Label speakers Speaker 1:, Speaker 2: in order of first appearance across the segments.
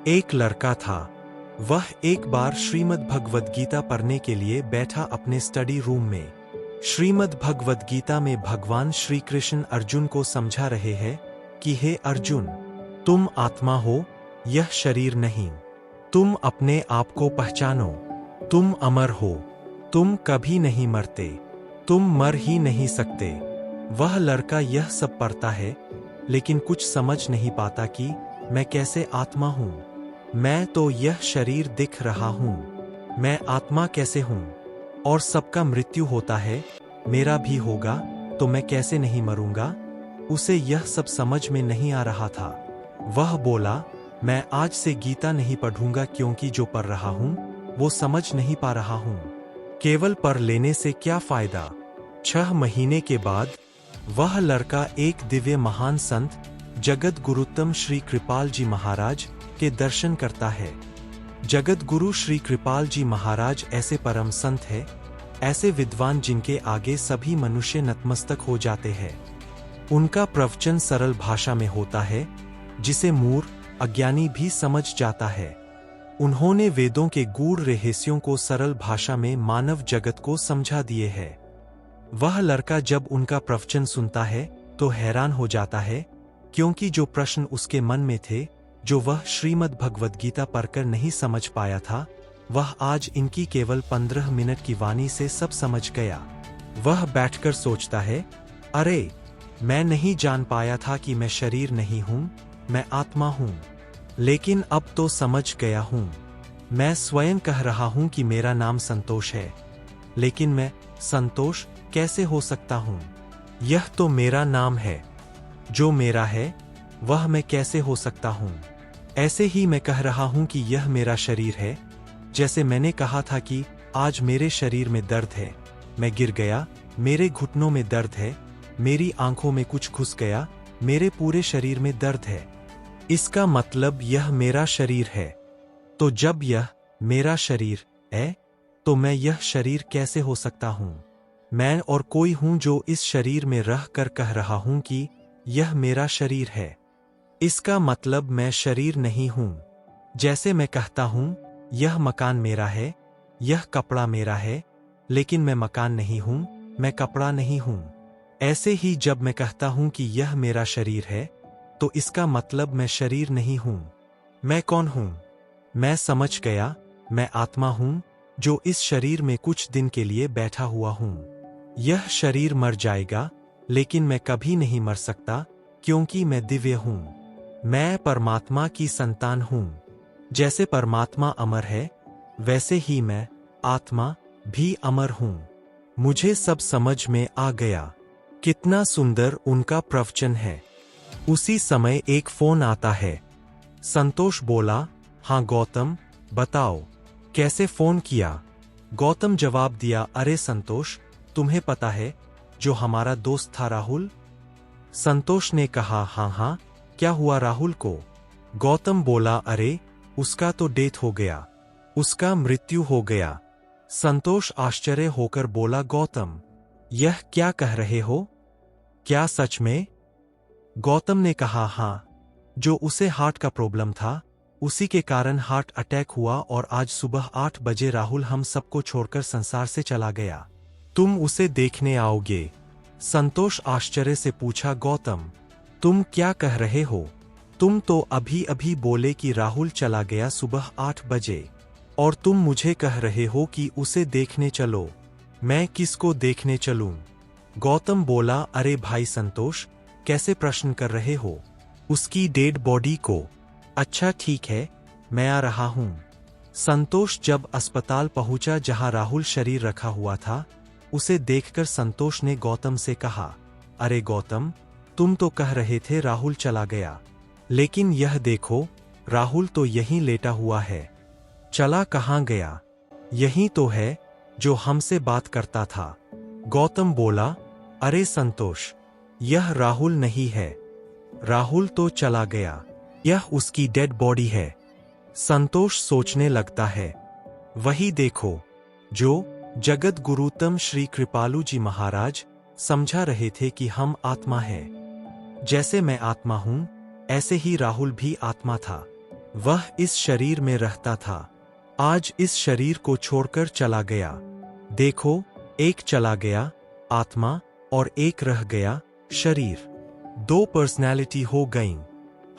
Speaker 1: एक लड़का था। वह एक बार श्रीमद् भगवद गीता पढ़ने के लिए बैठा अपने स्टडी रूम में। श्रीमद् भगवद गीता में भगवान श्री कृष्ण अर्जुन को समझा रहे हैं कि हे अर्जुन, तुम आत्मा हो, यह शरीर नहीं। तुम अपने आप को पहचानो। तुम अमर हो। तुम कभी नहीं मरते। तुम मर ही नहीं सकते। वह लड़का यह सब पढ़ता है, लेकिन कुछ समझ नहीं पाता कि मैं कैसे आत्मा हूँ। मैं तो यह शरीर दिख रहा हूँ। मैं आत्मा कैसे हूँ? और सबका मृत्यु होता है, मेरा भी होगा, तो मैं कैसे नहीं मरूंगा? उसे यह सब समझ में नहीं आ रहा था। वह बोला, मैं आज से गीता नहीं पढ़ूंगा क्योंकि जो पढ़ रहा हूँ वो समझ नहीं पा रहा हूँ। केवल पढ़ लेने से क्या फायदा? 6 महीने के बाद वह लड़का एक दिव्य महान संत जगत गुरुत्तम श्री कृपाल जी महाराज के दर्शन करता है। जगत गुरु श्री कृपाल जी महाराज ऐसे परम संत है, ऐसे विद्वान जिनके आगे सभी मनुष्य नतमस्तक हो जाते हैं। उनका प्रवचन सरल भाषा में होता है, जिसे मूर्ख अज्ञानी भी समझ जाता है। उन्होंने वेदों के गूढ़ रहस्यों को सरल भाषा में मानव जगत को समझा दिए है। वह लड़का जब उनका प्रवचन सुनता है तो हैरान हो जाता है, क्योंकि जो प्रश्न उसके मन में थे, जो वह श्रीमद् भगवद गीता पढ़कर नहीं समझ पाया था, वह आज इनकी केवल 15 मिनट की वाणी से सब समझ गया। वह बैठकर सोचता है, अरे, मैं नहीं जान पाया था कि मैं शरीर नहीं हूँ, मैं आत्मा हूँ। लेकिन अब तो समझ गया हूँ। मैं स्वयं कह रहा हूँ कि मेरा नाम संतोष है, लेकिन मैं संतोष कैसे हो सकता हूँ? यह तो मेरा नाम है। जो मेरा है वह मैं कैसे हो सकता हूँ? ऐसे ही मैं कह रहा हूँ कि यह मेरा शरीर है। जैसे मैंने कहा था कि आज मेरे शरीर में दर्द है, मैं गिर गया, मेरे घुटनों में दर्द है, मेरी आंखों में कुछ घुस गया, मेरे पूरे शरीर में दर्द है। इसका मतलब यह मेरा शरीर है। तो जब यह मेरा शरीर है, तो मैं यह शरीर कैसे हो सकता हूँ? मैं और कोई हूँ जो इस शरीर में रह कर कह रहा हूँ कि यह मेरा शरीर है। इसका मतलब मैं शरीर नहीं हूँ। जैसे मैं कहता हूँ, यह मकान मेरा है, यह कपड़ा मेरा है, लेकिन मैं मकान नहीं हूँ, मैं कपड़ा नहीं हूँ। ऐसे ही जब मैं कहता हूँ कि यह मेरा शरीर है, तो इसका मतलब मैं शरीर नहीं हूँ। मैं कौन हूँ? मैं समझ गया, मैं आत्मा हूँ, जो इस शरीर में कुछ दिन के लिए बैठा हुआ हूँ। यह शरीर मर जाएगा, लेकिन मैं कभी नहीं मर सकता, क्योंकि मैं दिव्य हूँ। मैं परमात्मा की संतान हूँ। जैसे परमात्मा अमर है, वैसे ही मैं आत्मा भी अमर हूँ। मुझे सब समझ में आ गया। कितना सुंदर उनका प्रवचन है। उसी समय एक फोन आता है। संतोष बोला, हाँ गौतम, बताओ, कैसे फोन किया? गौतम जवाब दिया, अरे संतोष, तुम्हें पता है जो हमारा दोस्त था राहुल? संतोष ने कहा, हाँ हाँ, क्या हुआ राहुल को? गौतम बोला, अरे, उसका तो डेथ हो गया, उसका मृत्यु हो गया। संतोष आश्चर्य होकर बोला, गौतम, यह क्या कह रहे हो? क्या सच में? गौतम ने कहा, हाँ, जो उसे हार्ट का प्रॉब्लम था, उसी के कारण हार्ट अटैक हुआ और आज सुबह 8 बजे राहुल हम सबको छोड़कर संसार से चला गया। तुम उसे देखने आओगे? संतोष आश्चर्य से पूछा, गौतम, तुम क्या कह रहे हो? तुम तो अभी अभी बोले कि राहुल चला गया सुबह 8 बजे, और तुम मुझे कह रहे हो कि उसे देखने चलो। मैं किसको देखने चलूं? गौतम बोला, अरे भाई संतोष, कैसे प्रश्न कर रहे हो? उसकी डेड बॉडी को। अच्छा ठीक है, मैं आ रहा हूं। संतोष जब अस्पताल पहुंचा जहां राहुल शरीर रखा हुआ था, उसे देखकर संतोष ने गौतम से कहा, अरे गौतम, तुम तो कह रहे थे राहुल चला गया, लेकिन यह देखो, राहुल तो यहीं लेटा हुआ है। चला कहाँ गया? यही तो है जो हमसे बात करता था। गौतम बोला, अरे संतोष, यह राहुल नहीं है। राहुल तो चला गया, यह उसकी डेड बॉडी है। संतोष सोचने लगता है, वही देखो जो जगत गुरुतम श्री कृपालु जी महाराज समझा रहे थे कि हम आत्मा है। जैसे मैं आत्मा हूं, ऐसे ही राहुल भी आत्मा था। वह इस शरीर में रहता था, आज इस शरीर को छोड़कर चला गया। देखो, एक चला गया आत्मा और एक रह गया शरीर। दो पर्सनैलिटी हो गईं।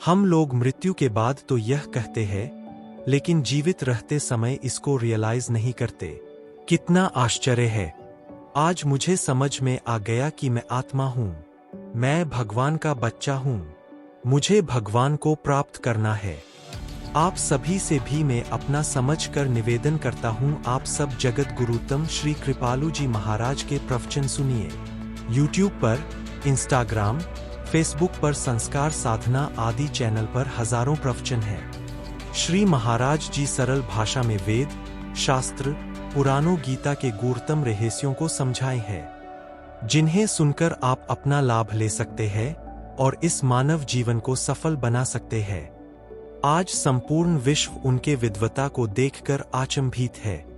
Speaker 1: हम लोग मृत्यु के बाद तो यह कहते हैं, लेकिन जीवित रहते समय इसको रियलाइज नहीं करते। कितना आश्चर्य है। आज मुझे समझ में आ गया कि मैं आत्मा हूं, मैं भगवान का बच्चा हूं, मुझे भगवान को प्राप्त करना है। आप सभी से भी मैं अपना समझकर निवेदन करता हूं, आप सब जगत गुरुतम श्री कृपालु जी महाराज के प्रवचन सुनिए। यूट्यूब पर, इंस्टाग्राम, फेसबुक पर संस्कार साधना आदि चैनल पर हजारों प्रवचन हैं। श्री महाराज जी सरल भाषा में वेद, शास्त्र, पुराणों, गीता के गूढ़तम रहस्यों को समझाए हैं, जिन्हें सुनकर आप अपना लाभ ले सकते हैं और इस मानव जीवन को सफल बना सकते हैं। आज संपूर्ण विश्व उनके विद्वता को देखकर अचंभित है।